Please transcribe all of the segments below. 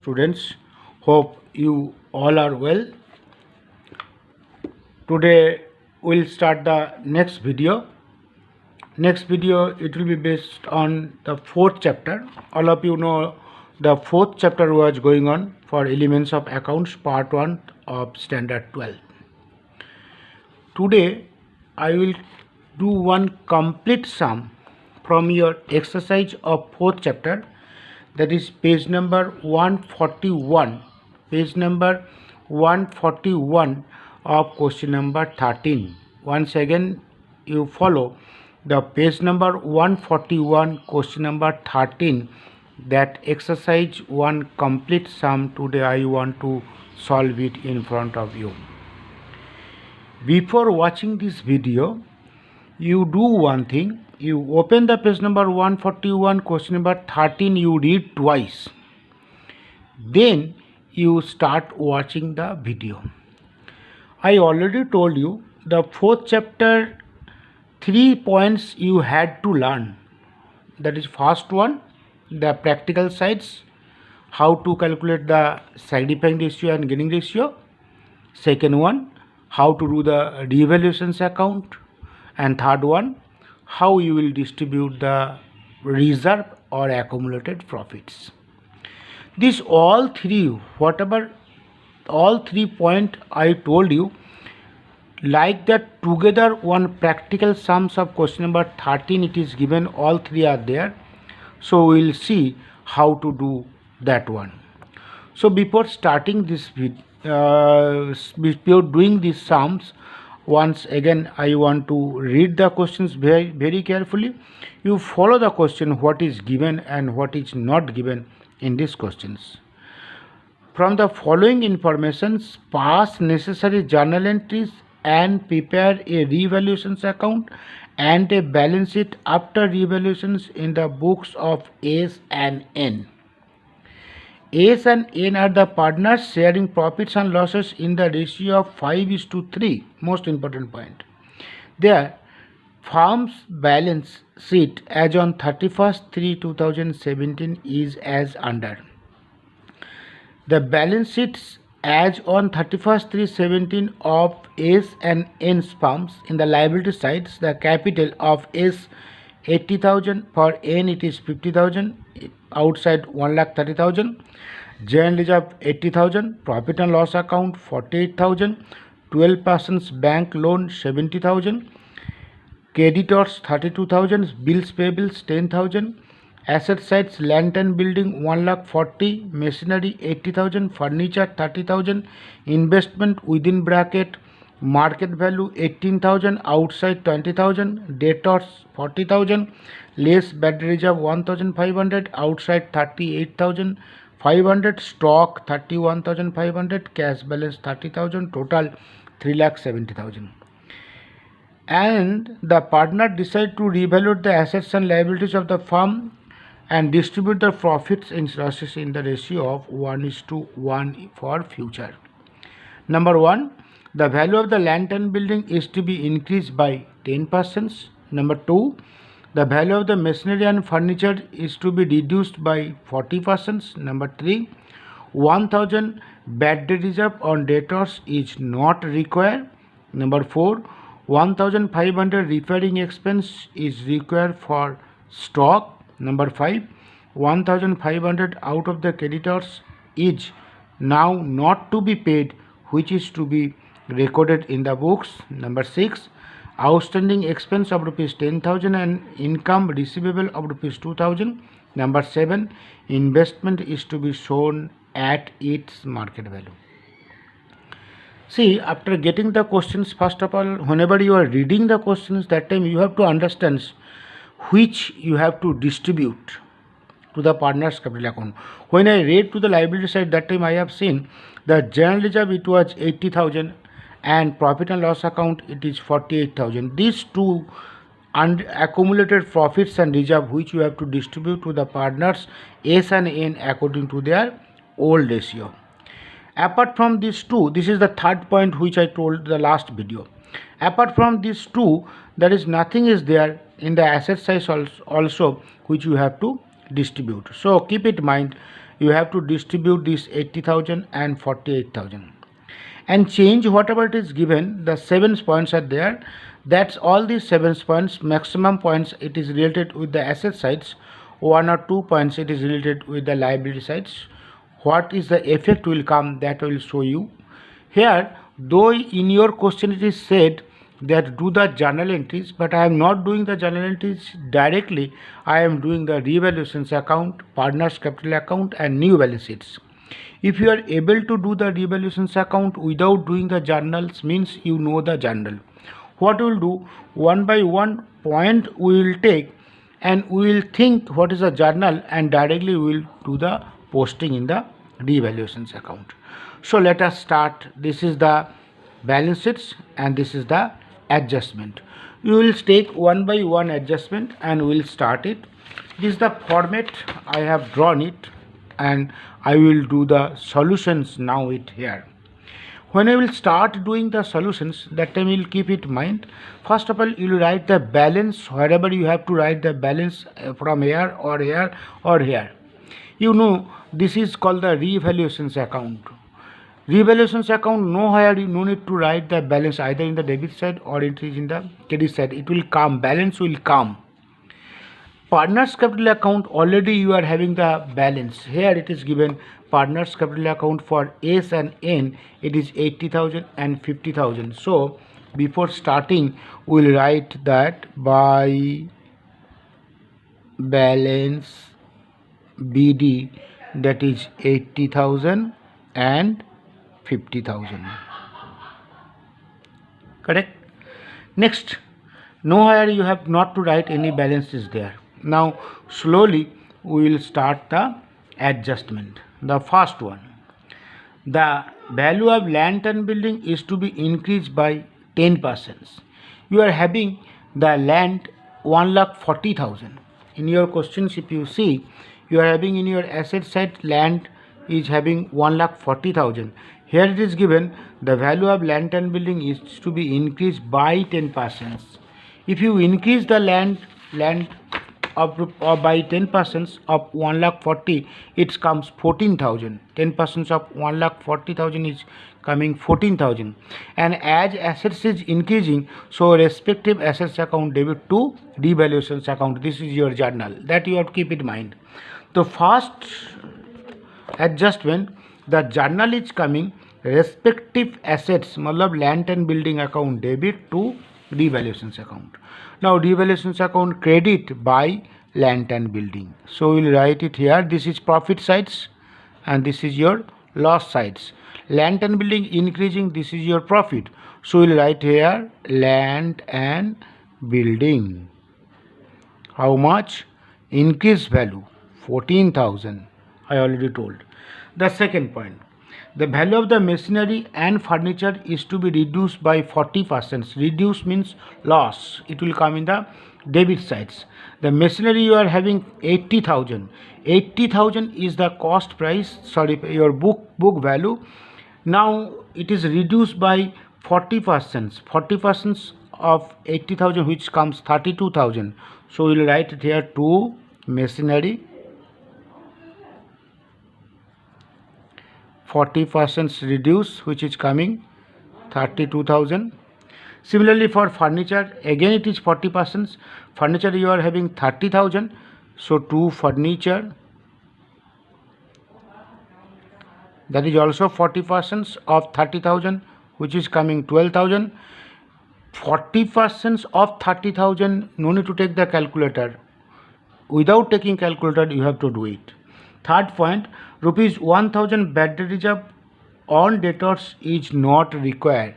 Students, hope you all are well. Today we'll start the next video. Next video it will be based on the fourth chapter. All of you know the fourth chapter was going on for elements of accounts part 1 of standard 12. Today I will do one complete sum from your exercise of fourth chapter, that is page number 141 of question number 13. Once again you follow the page number 141 question number 13, that exercise one complete sum. Today I want to solve it in front of you. Before watching this video, you do one thing. You open the page number 141 question number 13, you read twice, then you start watching the video. I already told you the fourth chapter 3 points you had to learn. That is, first one, the practical sides, how to calculate the signifying ratio and gaining ratio. Second one, how to do the revaluations account. And third one, how you will distribute the reserve or accumulated profits. This all three point I told you, like that together one practical sums of question number 13 it is given, all three are there. So we will see how to do that one. So before starting this before doing these sums, once again I want to read the questions very carefully. You follow the question, what is given and what is not given in these questions. From the following informations, pass necessary journal entries and prepare a revaluations account and a balance sheet after revaluations in the books of S and N. S and N are the partners sharing profits and losses in the ratio of 5:3. Most important point. Their firm's balance sheet as on 31st/3/2017 is as under. The balance sheets as on 31st/3/17 of S and N's firms, in the liability sides, the capital of S 80,000, for N it is 50,000, outside 1,30,000, general reserve 80,000, profit and loss account 48,000, 12% bank loan 70,000, creditors 32,000, bills payables 10,000, asset sides land and building 1,40,000, machinery 80,000, furniture 30,000, investment within bracket market value 18,000, outside 20,000, debtors 40,000, less bad reserve 1,500, outside 38,500, stock 31,500, cash balance 30,000, total 3,70,000. And the partner decide to revalue the assets and liabilities of the firm and distribute the profits and losses in the ratio of 1:1 for future. Number 1, the value of the land and building is to be increased by 10%. Number 2, the value of the machinery and furniture is to be reduced by 40%. Number 3, 1,000 bad debt reserve on debtors is not required. Number 4, 1,500 repairing expense is required for stock. Number 5, 1,500 out of the creditors is now not to be paid, which is to be recorded in the books. Number 6, outstanding expense of rupees 10,000 and income receivable of rupees 2,000. Number 7, investment is to be shown at its market value. See, after getting the questions, first of all, whenever you are reading the questions, that time you have to understand which you have to distribute to the partner's capital account. When I read to the liability side, that time I have seen the general reserve it was 80,000 and profit and loss account it is 48,000. These two accumulated profits and reserve which you have to distribute to the partners S and N according to their old ratio. Apart from these two, this is the third point which I told the last video. Apart from these two, there is nothing is there in the asset size also which you have to distribute. So keep it in mind, you have to distribute this 80,000 and 48,000 and change whatever it is given. The 7 points are there. That's all these 7 points. Maximum points it is related with the asset sides, 1 or 2 points it is related with the liability sides. What is the effect will come, that will show you here. Though in your question it is said that do the journal entries, but I am not doing the journal entries directly. I am doing the revaluations account, partners capital account and new balance sheets. If you are able to do the revaluations account without doing the journals, means you know the journal. What we will do, one by one point we will take and we will think what is the journal and directly we will do the posting in the revaluations account. So let us start. This is the balance sheets and this is the adjustment. You will take one by one adjustment and we will start it. This is the format I have drawn it and I will do the solutions now it here. When I will start doing the solutions, that time you will keep it in mind. First of all, you will write the balance wherever you have to write the balance from here or here or here. You know this is called the revaluations account. Revaluations account, nowhere you no need to write the balance either in the debit side or it is in the credit side. It will come, balance will come. Partners capital account, already you are having the balance. Here it is given partners capital account for S and N, it is 80,000 and 50,000. So before starting we will write that by balance BD, that is 80,000 and 50,000. Correct? Next, nowhere you have not to write any balances there. Now slowly we will start the adjustment. The first one, the value of land and building is to be increased by 10%. You are having the land 1,40,000. In your questions if you see, you are having in your asset side land is having 1,40,000. Here it is given the value of land and building is to be increased by 10%. If you increase the land of by 10% of 1,40,000, it comes 14,000. 10% of 1,40,000 is coming 14,000. And as assets is increasing, so respective assets account debit to revaluations account. This is your journal that you have to keep in mind. The first adjustment, the journal is coming respective assets, matlab land and building account debit to revaluations account. Now revaluations account credit by land and building. So we will write it here. This is profit sides and this is your loss sides. Land and building increasing, this is your profit. So we will write here land and building. How much? Increased value 14,000. I already told. The second point, the value of the machinery and furniture is to be reduced by 40%. Reduce means loss. It will come in the debit sides. The machinery you are having 80,000. 80,000 is the cost price, sorry, your book value. Now it is reduced by 40%. 40% of 80,000 which comes 32,000. So we will write it here to machinery. 40% reduce, which is coming 32,000. Similarly for furniture, again it is 40%. Furniture you are having 30,000. So to furniture, that is also 40% of 30,000, which is coming 12,000. 40% of 30,000, no need to take the calculator. Without taking calculator, you have to do it. Third point, rupees 1,000 bad debt reserve on debtors is not required.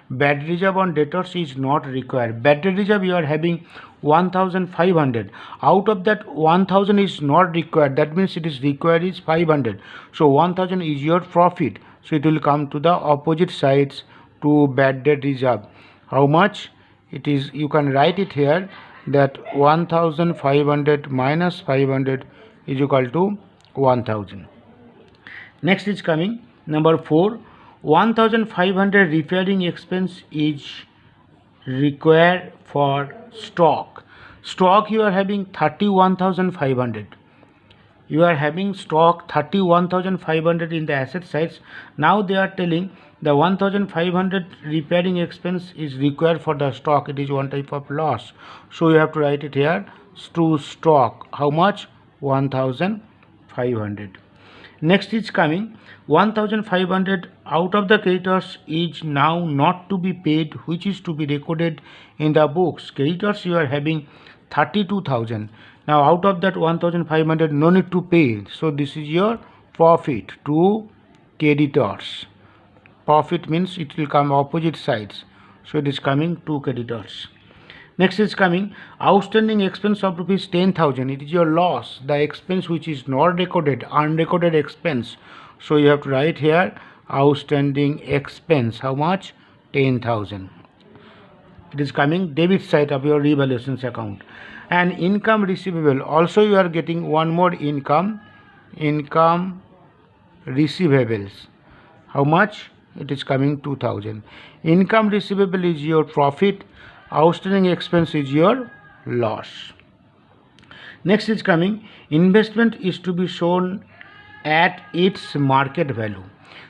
Bad debt reserve on debtors is not required. Bad debt reserve you are having 1,500. Out of that 1,000 is not required. That means it is required is 500. So 1,000 is your profit. So it will come to the opposite sides to bad debt reserve. How much? It is, you can write it here that 1,500 minus 500 is equal to 1,000. Next is coming number 4. 1,500 repairing expense is required for stock. Stock you are having 31,500. you are having stock 31,500 in the asset sides. Now they are telling the 1,500 repairing expense is required for the stock. It is one type of loss. So you have to write it here to stock. How much? 1,500. Next is coming 1,500 out of the creditors is now not to be paid, which is to be recorded in the books. Creditors you are having 32,000. Now out of that 1,500 no need to pay. So this is your profit to creditors. Profit means it will come opposite sides. So it is coming to creditors. Next is coming outstanding expense of rupees 10,000. It is your loss, the expense which is not recorded, unrecorded expense. So you have to write here outstanding expense. How much? 10,000. It is coming debit side of your revaluations account. And income receivable. Also you are getting one more income receivables. How much? It is coming 2,000. Income receivable is your profit. Outstanding expense is your loss. Next is coming investment is to be shown at its market value.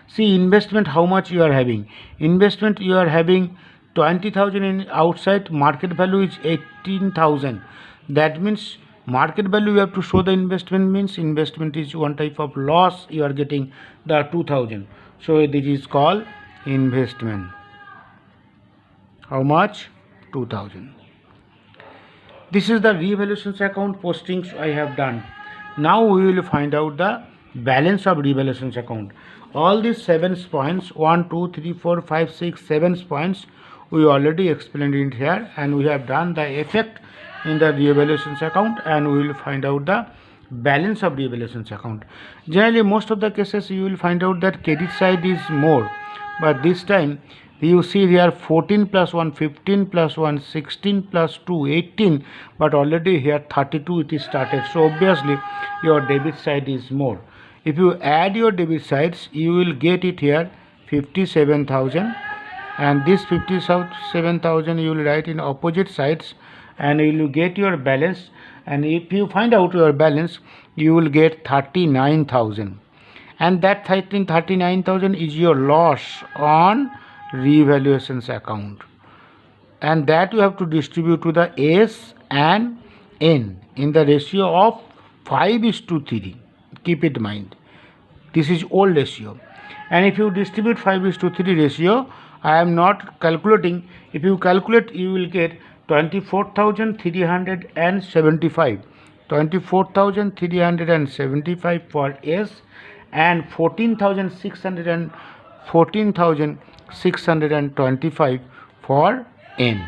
See investment how much you are having. Investment you are having 20,000 in outside, market value is 18,000. That means market value you have to show the investment, means investment is one type of loss, you are getting the 2,000. So this is called investment. How much? 2,000. This is the revaluations account postings I have done. Now we will find out the balance of revaluations account. All these 7 points 1 2 3 4 5 6 7 points we already explained it here, and we have done the effect in the revaluations account, and we will find out the balance of revaluations account. Generally most of the cases you will find out that credit side is more, but this time you see here 14 plus 1 15 plus 1 16 plus 2 18, but already here 32 it is started. So obviously your debit side is more. If you add your debit sides you will get it here 57,000, and this 57,000 you will write in opposite sides and you will get your balance. And if you find out your balance you will get 39,000, and that 39,000 is your loss on revaluations account, and that you have to distribute to the S and N in the ratio of 5:3. Keep it in mind, this is old ratio, and if you distribute 5:3 ratio, I am not calculating. If you calculate you will get 24,375 24,375 for S and 14,625 for N.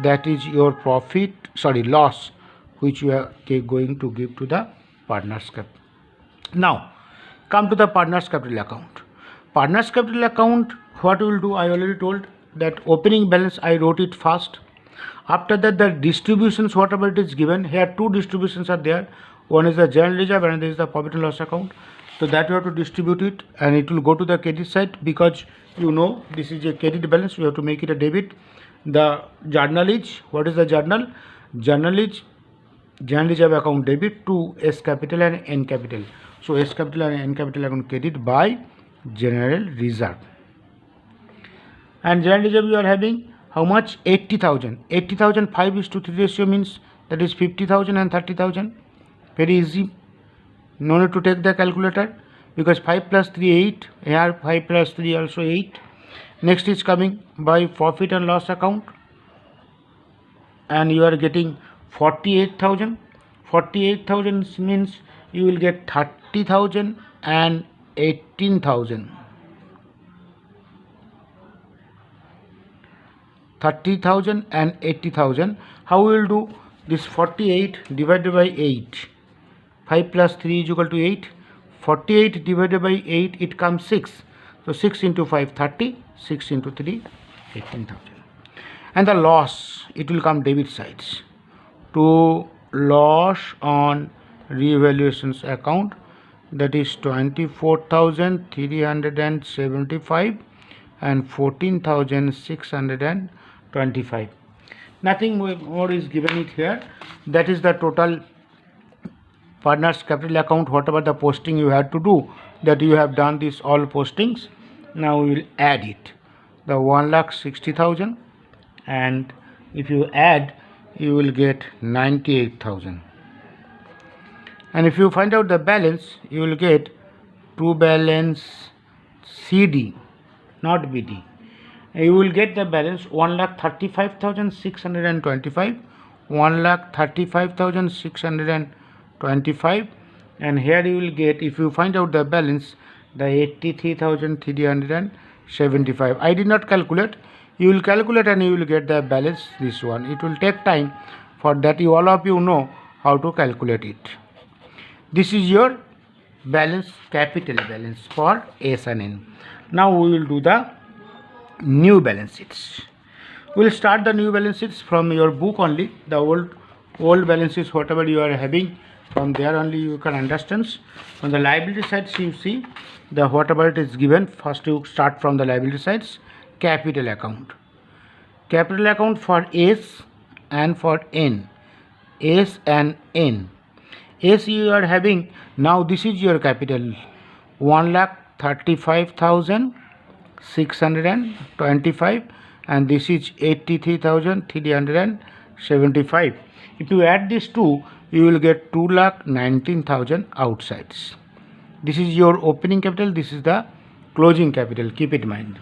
That is your profit, loss, which you are going to give to the partners capital. Now come to the partners capital account. Partners capital account, what we will do, I already told that opening balance I wrote it first. After that the distributions, whatever it is given here, two distributions are there. One is the general reserve and this is the profit and loss account. So that you have to distribute it, and it will go to the credit side, because you know this is a credit balance, we have to make it a debit. The journal is, what is the journal? Journal is general reserve account debit to S capital and N capital. So S capital and N capital account credit by general reserve. And general reserve you are having how much? 80,000. 80,000 5:3 ratio means that is 50,000 and 30,000. Very easy. No need to take the calculator, because 5 plus 3 8. Here 5 plus 3 also 8. Next is coming by profit and loss account, and you are getting 48,000. 48,000 means you will get 30,000 and 18,000. 30,000 and 80,000. How we will do this? 48 divided by 8. 5 plus 3 is equal to 8. 48 divided by 8, it comes 6. So 6 into 5 30, 6 into 3 18,000. And the loss, it will come debit sides to loss on revaluations account, that is 24,375 and 14,625. Nothing more is given it here. That is the total partners capital account, whatever the posting you had to do, that you have done this all postings. Now we will add it, the 1,60,000, and if you add, you will get 98,000. And if you find out the balance, you will get to balance CD, not BD. You will get the balance 1,35,625, 1,35,625, and here you will get, if you find out the balance, the 83,375. I did not calculate. You will calculate and you will get the balance, this one. It will take time, for that you all of you know how to calculate it. This is your balance, capital balance for S and N. Now we will do the new balance sheets. We will start the new balance sheets from your book only. The old balance sheets, whatever you are having, from there only you can understand. On the liability sides, you see the whatever it is given. First you start from the liability sides. Capital account. Capital account for S and for N. S and N. S you are having, now this is your capital, 1,35,625, and this is 83,375. If you add these two, you will get 2,19,000 outsides. This is your opening capital, this is the closing capital, keep it in mind.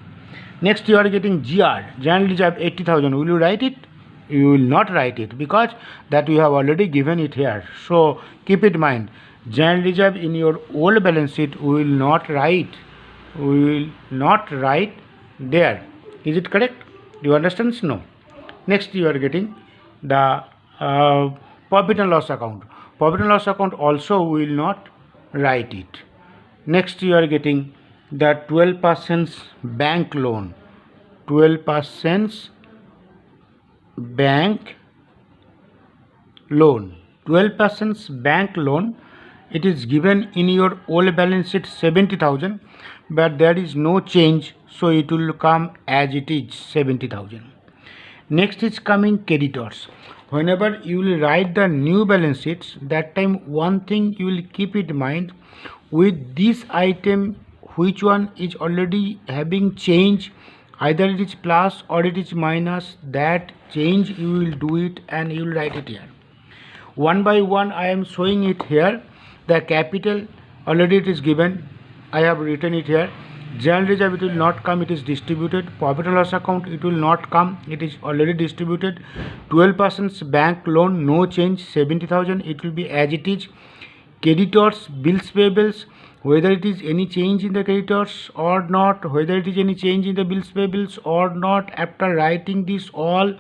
Next you are getting GR, general reserve 80,000. Will you write it? You will not write it, because that we have already given it here. So keep it in mind, general reserve in your old balance sheet we will not write. We will not write there. Is it correct? Do you understand? No. Next you are getting the profit and loss account. Profit and loss account also we will not write it. Next you are getting the 12% bank loan. 12% bank loan. 12% bank loan, it is given in your old balance sheet 70,000, but there is no change, so it will come as it is 70,000. Next is coming creditors. Whenever you will write the new balance sheets, that time one thing you will keep in mind, with this item which one is already having change, either it is plus or it is minus, that change you will do it and you will write it here. One by one I am showing it here. The capital already it is given, I have written it here. General reserve it will not come, it is distributed. Profit and loss account it will not come, it is already distributed. 12% bank loan, no change, 70,000, it will be as it is. Creditors, bills payables, whether it is any change in the creditors or not, whether it is any change in the bills payables or not, after writing this all,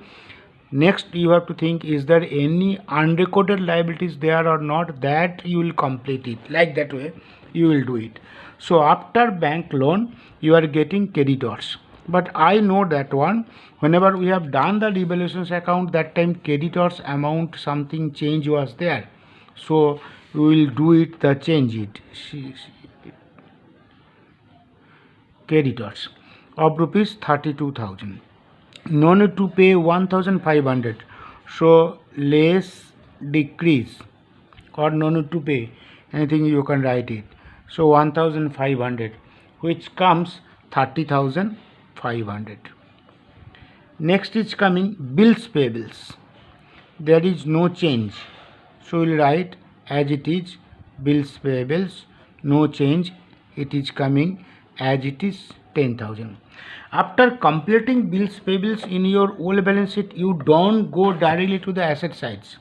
next you have to think, is there any unrecorded liabilities there or not, that you will complete it. Like that way you will do it. So after bank loan you are getting creditors, but I know that one, whenever we have done the revaluations account, that time creditors amount something change was there, so we will do it, the change it. Creditors of rupees 32,000, no need to pay 1,500, so less decrease, or no need to pay anything, you can write it. So 1,500, which comes 30,500. Next is coming bills payables. There is no change, so we will write as it is, bills payables, no change, it is coming as it is, 10,000. After completing bills payables in your old balance sheet, you don't go directly to the asset sides,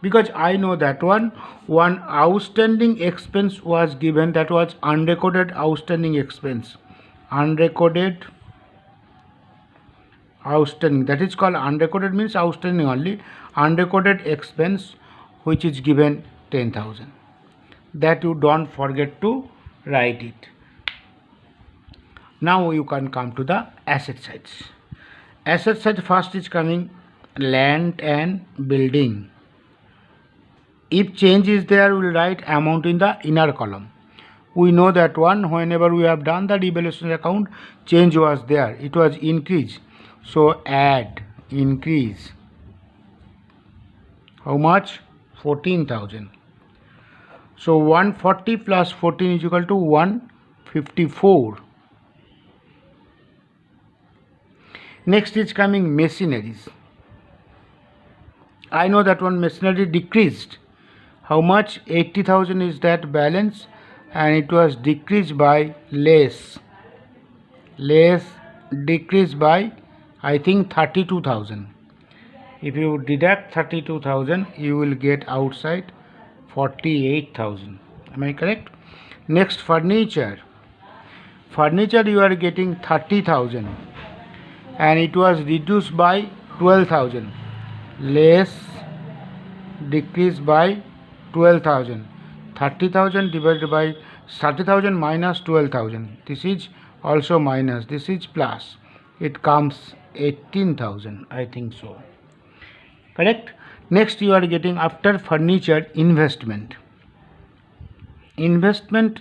because I know that one outstanding expense was given, that was unrecorded outstanding expense. Unrecorded outstanding, that is called unrecorded, means outstanding only. Unrecorded expense which is given 10,000, that you don't forget to write it. Now you can come to the asset sides. Asset side first is coming land and building. If change is there, we will write amount in the inner column. We know that one, whenever we have done the revaluation account, change was there, it was increase, so add increase. How much? 14,000. So 140 plus 14 is equal to 154. Next is coming machineries. I know that one machinery decreased. How much? 80,000 is that balance, and it was decreased by less decreased by, I think, 32,000. If you deduct 32,000, you will get outside 48,000. Am I correct? Next, furniture you are getting 30,000, and it was reduced by 12,000. Less decreased by 12,000. 30,000 divided by 30,000 minus 12,000. This is also minus, this is plus. It comes 18,000, I think so. Correct? Next, you are getting, after furniture, investment. Investment,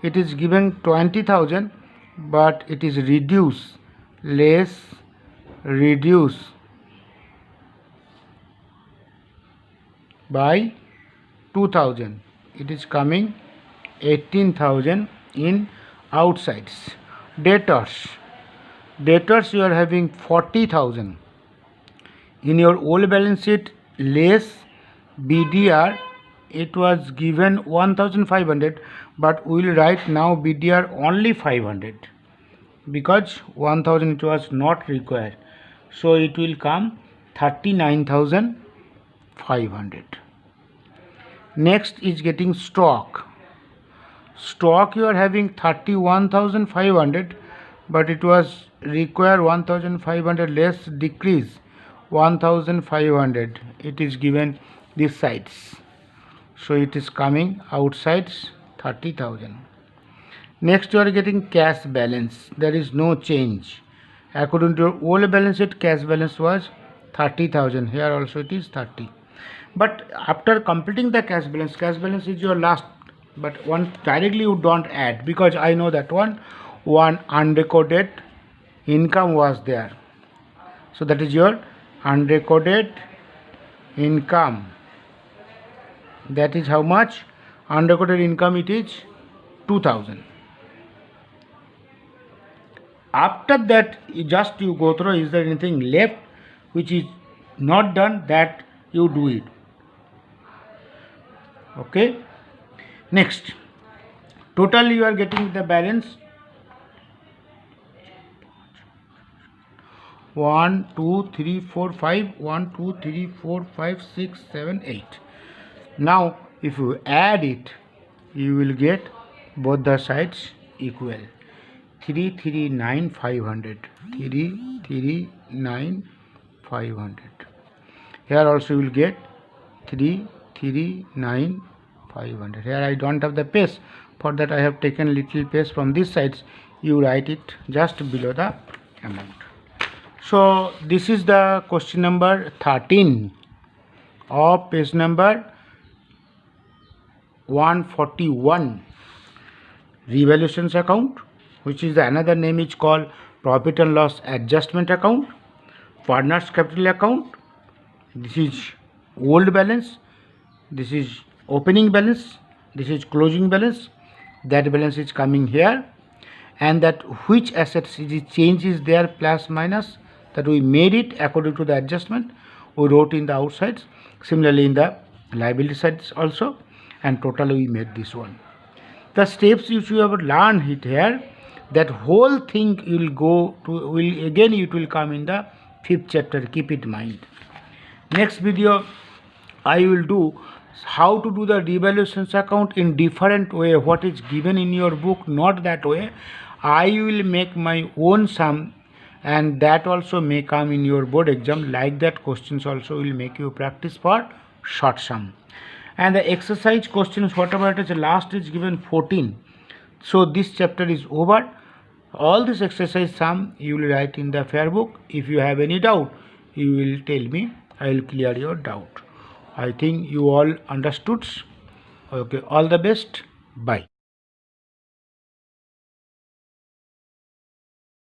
it is given 20,000, but it is reduced, less reduced by 2,000. It is coming 18,000 in outsides. Debtors you are having 40,000. In your old balance sheet, less BDR, it was given 1,500, but we will write now BDR only 500, because 1,000 it was not required. So it will come 39,500. Next is getting stock. Stock you are having 31,500, but it was require 1,500 less, decrease 1,500. It is given this sides, so it is coming outsides 30,000. Next, you are getting cash balance. There is no change. According to your old balance sheet, cash balance was 30,000. Here also it is 30. But after completing the cash balance is your last. But one directly you don't add, because I know that one unrecorded income was there. So that is your unrecorded income. That is how much? Unrecorded income, it is 2,000. After that, you go through, is there anything left which is not done, that you do it. Okay. Next, total you are getting the balance 1 2 3 4 5 1 2 3 4 5 6 7 8. Now if you add it, you will get both the sides equal. 339,500. 339,500. Here also you will get 339,500. Here I don't have the paste. For that I have taken little paste from this sides. You write it just below the amount. So this is the question number 13 of page number 141. Revaluations account, which is the another name is called profit and loss adjustment account, partners capital account. This is old balance, this is opening balance, this is closing balance. That balance is coming here, and that which assets is change is there, plus minus, that we made it according to the adjustment, we wrote in the outsides. Similarly in the liability sides also, and total we made this one. The steps which you have learned it here, that whole thing you will go to, it will come in the 5th chapter. Keep it in mind. Next video I will do how to do the revaluations account in different way. What is given in your book, not that way. I will make my own sum, and that also may come in your board exam. Like that, questions also will make you practice for short sum. And the exercise questions, whatever it is, last is given 14. So this chapter is over. All this exercise sum you will write in the fair book. If you have any doubt, you will tell me. I will clear your doubt. I think you all understood. Okay, all the best. Bye.